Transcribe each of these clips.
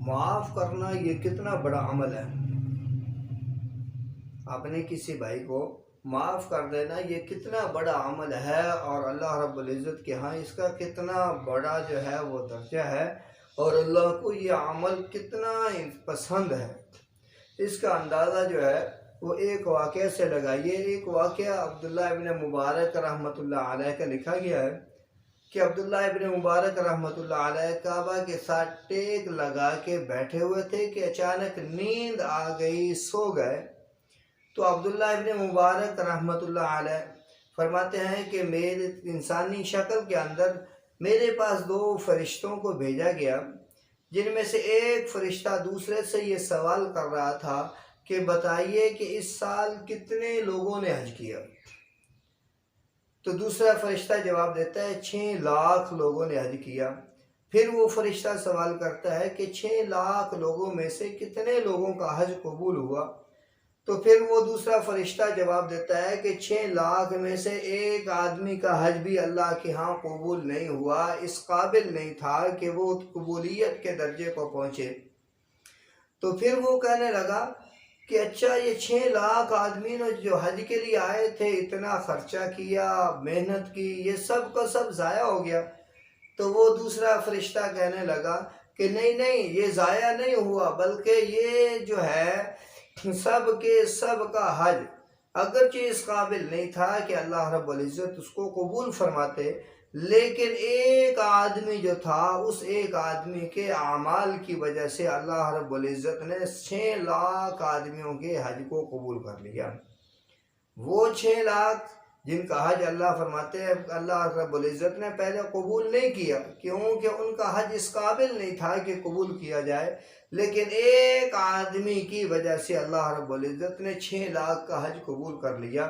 معاف کرنا یہ کتنا بڑا عمل ہے۔ آپ نے کسی بھائی کو معاف کر دینا یہ کتنا بڑا عمل ہے، اور اللہ رب العزت کے ہاں اس کا کتنا بڑا جو ہے وہ درجہ ہے، اور اللہ کو یہ عمل کتنا پسند ہے۔ اس کا اندازہ جو ہے وہ ایک واقعہ سے لگائیے۔ ایک واقعہ عبداللہ ابن مبارک رحمۃ اللہ علیہ کا لکھا گیا ہے کہ عبداللہ ابن مبارک رحمۃ اللہ علیہ کعبہ کے ساتھ ٹیک لگا کے بیٹھے ہوئے تھے کہ اچانک نیند آ گئی، سو گئے۔ تو عبداللہ ابن مبارک رحمۃ اللہ علیہ فرماتے ہیں کہ میرے انسانی شکل کے اندر میرے پاس 2 فرشتوں کو بھیجا گیا، جن میں سے ایک فرشتہ دوسرے سے یہ سوال کر رہا تھا کہ بتائیے کہ اس سال کتنے لوگوں نے حج کیا؟ تو دوسرا فرشتہ جواب دیتا ہے 6 لاکھ لوگوں نے حج کیا۔ پھر وہ فرشتہ سوال کرتا ہے کہ 6 لاکھ لوگوں میں سے کتنے لوگوں کا حج قبول ہوا؟ تو پھر وہ دوسرا فرشتہ جواب دیتا ہے کہ 6 لاکھ میں سے ایک آدمی کا حج بھی اللہ کے ہاں قبول نہیں ہوا، اس قابل نہیں تھا کہ وہ قبولیت کے درجے کو پہنچے۔ تو پھر وہ کہنے لگا کہ اچھا، یہ 6 لاکھ آدمی نے جو حج کے لیے آئے تھے، اتنا خرچہ کیا، محنت کی، یہ سب کا سب ضائع ہو گیا؟ تو وہ دوسرا فرشتہ کہنے لگا کہ نہیں، یہ ضائع نہیں ہوا، بلکہ یہ جو ہے سب کے سب کا حج اگرچہ اس قابل نہیں تھا کہ اللہ رب العزت اس کو قبول فرماتے، لیکن ایک آدمی جو تھا، اس ایک آدمی کے اعمال کی وجہ سے اللہ رب العزت نے 6 لاکھ آدمیوں کے حج کو قبول کر لیا۔ وہ 6 لاکھ جن کا حج اللہ فرماتے ہیں اللہ رب العزت نے پہلے قبول نہیں کیا، کیونکہ ان کا حج اس قابل نہیں تھا کہ قبول کیا جائے، لیکن ایک آدمی کی وجہ سے اللہ رب العزت نے 6 لاکھ کا حج قبول کر لیا۔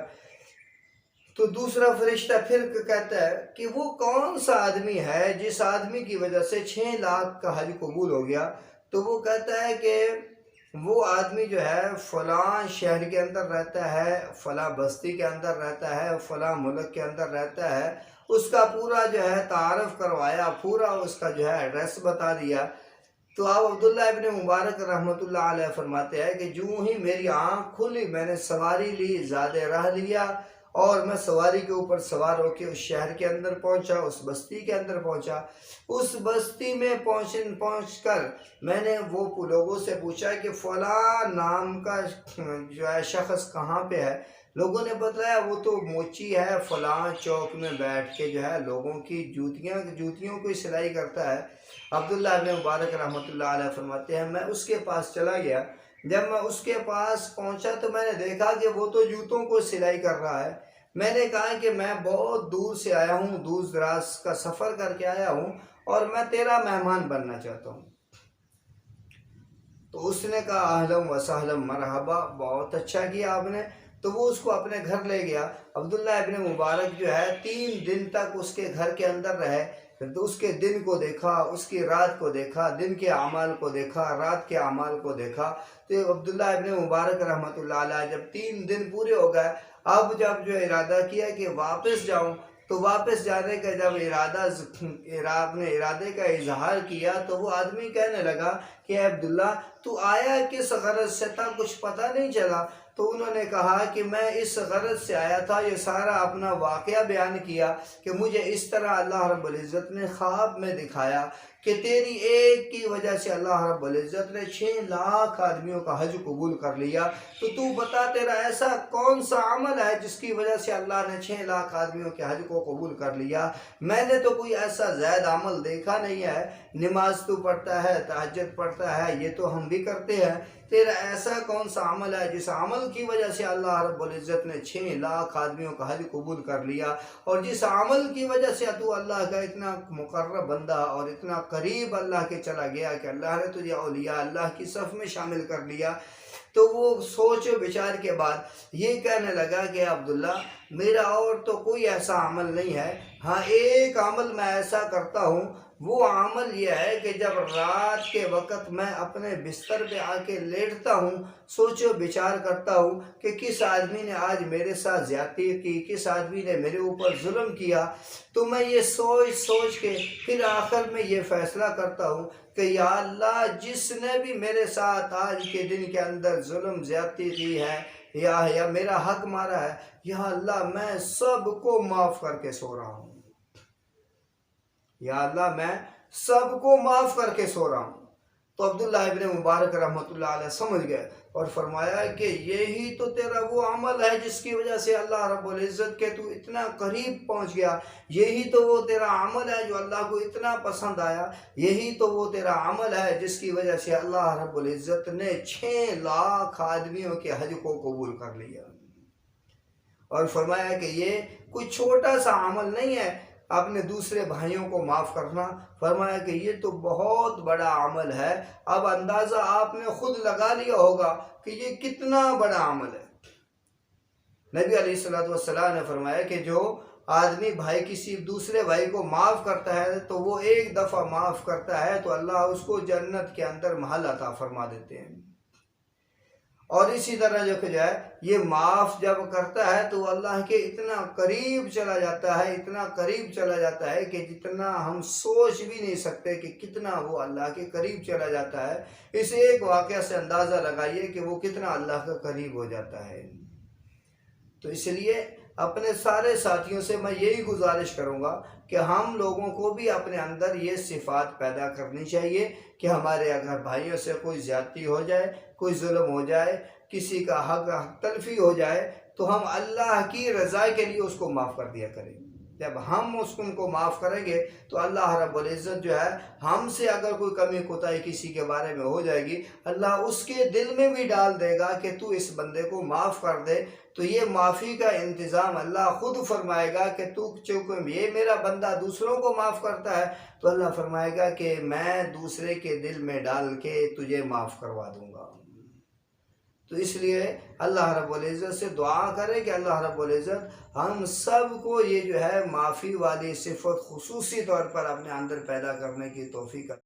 تو دوسرا فرشتہ پھر کہتا ہے کہ وہ کون سا آدمی ہے جس آدمی کی وجہ سے 6 لاکھ کا حج قبول ہو گیا؟ تو وہ کہتا ہے کہ وہ آدمی جو ہے فلاں شہر کے اندر رہتا ہے، فلاں بستی کے اندر رہتا ہے، فلاں ملک کے اندر رہتا ہے۔ اس کا پورا جو ہے تعارف کروایا، پورا اس کا جو ہے ایڈریس بتا دیا۔ تو اب عبداللہ ابن مبارک رحمۃ اللہ علیہ فرماتے ہیں کہ جو ہی میری آنکھ کھلی، میں نے سواری لی، زیادہ راہ لیا، اور میں سواری کے اوپر سوار ہو کے اس شہر کے اندر پہنچا، اس بستی کے اندر پہنچا۔ اس بستی میں پہنچ کر میں نے وہ لوگوں سے پوچھا کہ فلاں نام کا جو ہے شخص کہاں پہ ہے؟ لوگوں نے بتایا وہ تو موچی ہے، فلاں چوک میں بیٹھ کے جو ہے لوگوں کی جوتیوں کو سلائی کرتا ہے۔ عبداللہ ابن مبارک رحمۃ اللہ علیہ فرماتے ہیں میں اس کے پاس چلا گیا۔ جب میں اس کے پاس پہنچا تو میں نے دیکھا کہ وہ تو جوتوں کو سلائی کر رہا ہے۔ میں نے کہا کہ میں بہت دور سے آیا ہوں، دور دراز کا سفر کر کے آیا ہوں، اور میں تیرا مہمان بننا چاہتا ہوں۔ تو اس نے کہا اہلا و سہلا مرحبا، بہت اچھا کیا آپ نے۔ تو وہ اس کو اپنے گھر لے گیا۔ عبداللہ ابن مبارک جو ہے 3 دن تک اس کے گھر کے اندر رہے۔ تو اس کے دن کو دیکھا، اس کی رات کو دیکھا، دن کے اعمال کو دیکھا، رات کے اعمال کو دیکھا۔ تو عبداللہ ابن مبارک رحمۃ اللہ علیہ جب 3 دن پورے ہو گئے، اب جب جو ارادہ کیا کہ واپس جاؤں، تو واپس جانے کا جب ارادے کا اظہار کیا، تو وہ آدمی کہنے لگا کہ عبداللہ تو آیا کس غرض سے تھا، کچھ پتہ نہیں چلا۔ تو انہوں نے کہا کہ میں اس غرض سے آیا تھا، یہ سارا اپنا واقعہ بیان کیا کہ مجھے اس طرح اللہ رب العزت نے خواب میں دکھایا کہ تیری ایک کی وجہ سے اللہ رب العزت نے 6 لاکھ آدمیوں کا حج قبول کر لیا۔ تو بتا تیرا ایسا کون سا عمل ہے جس کی وجہ سے اللہ نے 6 لاکھ آدمیوں کے حج کو قبول کر لیا؟ میں نے تو کوئی ایسا زائد عمل دیکھا نہیں ہے۔ نماز تو پڑھتا ہے، تہجد پڑھتا ہے، یہ تو ہم بھی کرتے ہیں۔ تیرا ایسا کون سا عمل ہے جس عمل کی وجہ سے اللہ رب العزت نے 6 لاکھ آدمیوں کا حج قبول کر لیا، اور جس عمل کی وجہ سے تو اللہ کا اتنا مقرب بندہ اور اتنا قریب اللہ کے چلا گیا کہ اللہ نے تجھے اولیاء اللہ کی صف میں شامل کر لیا؟ تو وہ سوچ و بچار کے بعد یہ کہنے لگا کہ عبداللہ میرا اور تو کوئی ایسا عمل نہیں ہے، ہاں ایک عمل میں ایسا کرتا ہوں، وہ عمل یہ ہے کہ جب رات کے وقت میں اپنے بستر پہ آ کے لیٹتا ہوں، سوچ و بچار کرتا ہوں کہ کس آدمی نے آج میرے ساتھ زیادتی کی، کس آدمی نے میرے اوپر ظلم کیا، تو میں یہ سوچ کے پھر آخر میں یہ فیصلہ کرتا ہوں کہ یا اللہ جس نے بھی میرے ساتھ آج کے دن کے اندر ظلم زیادتی کی ہے یا میرا حق مارا ہے، یا اللہ میں سب کو معاف کر کے سو رہا ہوں، یا اللہ میں سب کو معاف کر کے سو رہا ہوں۔ تو عبداللہ ابن مبارک رحمۃ اللہ علیہ سمجھ گئے اور فرمایا کہ یہی تو تیرا وہ عمل ہے جس کی وجہ سے اللہ رب العزت کے تو اتنا قریب پہنچ گیا، یہی تو وہ تیرا عمل ہے جو اللہ کو اتنا پسند آیا، یہی تو وہ تیرا عمل ہے جس کی وجہ سے اللہ رب العزت نے 6 لاکھ آدمیوں کے حج کو قبول کر لیا۔ اور فرمایا کہ یہ کوئی چھوٹا سا عمل نہیں ہے اپنے دوسرے بھائیوں کو معاف کرنا، فرمایا کہ یہ تو بہت بڑا عمل ہے۔ اب اندازہ آپ نے خود لگا لیا ہوگا کہ یہ کتنا بڑا عمل ہے۔ نبی علیہ السلام نے فرمایا کہ جو آدمی بھائی کسی دوسرے بھائی کو معاف کرتا ہے تو وہ ایک دفعہ معاف کرتا ہے تو اللہ اس کو جنت کے اندر محل عطا فرما دیتے ہیں۔ اور اسی طرح جو ہے یہ معاف جب کرتا ہے تو اللہ کے اتنا قریب چلا جاتا ہے، اتنا قریب چلا جاتا ہے کہ جتنا ہم سوچ بھی نہیں سکتے کہ کتنا وہ اللہ کے قریب چلا جاتا ہے۔ اس ایک واقعہ سے اندازہ لگائیے کہ وہ کتنا اللہ کا قریب ہو جاتا ہے۔ تو اس لیے اپنے سارے ساتھیوں سے میں یہی گزارش کروں گا کہ ہم لوگوں کو بھی اپنے اندر یہ صفات پیدا کرنی چاہیے کہ ہمارے اگر بھائیوں سے کوئی زیادتی ہو جائے، کوئی ظلم ہو جائے، کسی کا حق تلفی ہو جائے تو ہم اللہ کی رضا کے لیے اس کو معاف کر دیا کریں۔ جب ہم ان کو معاف کریں گے تو اللہ رب العزت جو ہے ہم سے اگر کوئی کمی کوتاہی کسی کے بارے میں ہو جائے گی، اللہ اس کے دل میں بھی ڈال دے گا کہ تو اس بندے کو معاف کر دے۔ تو یہ معافی کا انتظام اللہ خود فرمائے گا کہ تو چونکہ یہ میرا بندہ دوسروں کو معاف کرتا ہے تو اللہ فرمائے گا کہ میں دوسرے کے دل میں ڈال کے تجھے معاف کروا دوں گا۔ تو اس لیے اللہ رب العزت سے دعا کرے کہ اللہ رب العزت ہم سب کو یہ جو ہے معافی والی صفت خصوصی طور پر اپنے اندر پیدا کرنے کی توفیق